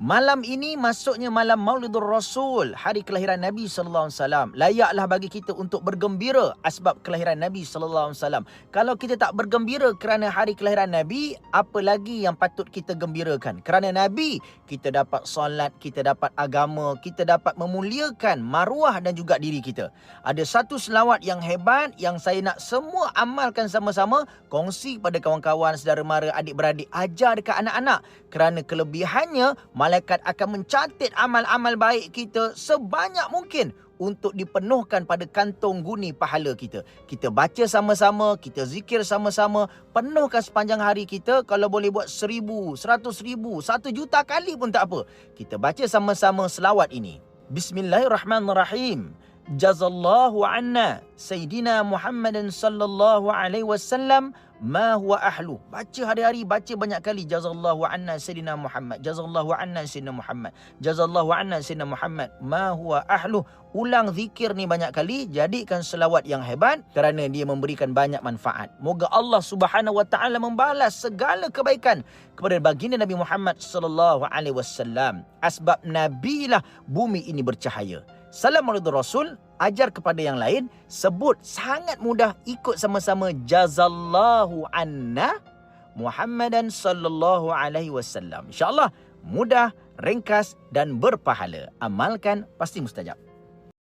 Malam ini masuknya malam Maulidur Rasul, hari kelahiran Nabi sallallahu alaihi wasallam. Layaklah bagi kita untuk bergembira asbab kelahiran Nabi sallallahu alaihi wasallam. Kalau kita tak bergembira kerana hari kelahiran Nabi, apa lagi yang patut kita gembirakan? Kerana Nabi, kita dapat solat, kita dapat agama, kita dapat memuliakan maruah dan juga diri kita. Ada satu selawat yang hebat yang saya nak semua amalkan sama-sama, kongsi pada kawan-kawan, saudara mara, adik-beradik, ajar dekat anak-anak. Kerana kelebihannya, malaikat akan mencatat amal-amal baik kita sebanyak mungkin untuk dipenuhkan pada kantong guni pahala kita. Kita baca sama-sama, kita zikir sama-sama, penuhkan sepanjang hari kita. Kalau boleh buat 1,000, 100,000, 1 juta kali pun tak apa. Kita baca sama-sama selawat ini. Bismillahirrahmanirrahim. Jazallahu anna Sayyidina Muhammadin sallallahu alaihi wasallam ma huwa ahlu. Baca hari-hari, baca banyak kali. Jazallahu anna Sayyidina Muhammad, Jazallahu anna Sayyidina Muhammad, Jazallahu anna Sayyidina Muhammad ma huwa ahlu. Ulang zikir ni banyak kali, jadikan selawat yang hebat kerana dia memberikan banyak manfaat. Moga Allah Subhanahu wa taala membalas segala kebaikan kepada baginda Nabi Muhammad sallallahu alaihi wasallam. Asbab nabilah bumi ini bercahaya. Salam alaihi Rasul, ajar kepada yang lain, sebut sangat mudah, ikut sama-sama. Jazallahu anna Muhammadan sallallahu alaihi wasallam. InsyaAllah mudah, ringkas dan berpahala. Amalkan, pasti mustajab.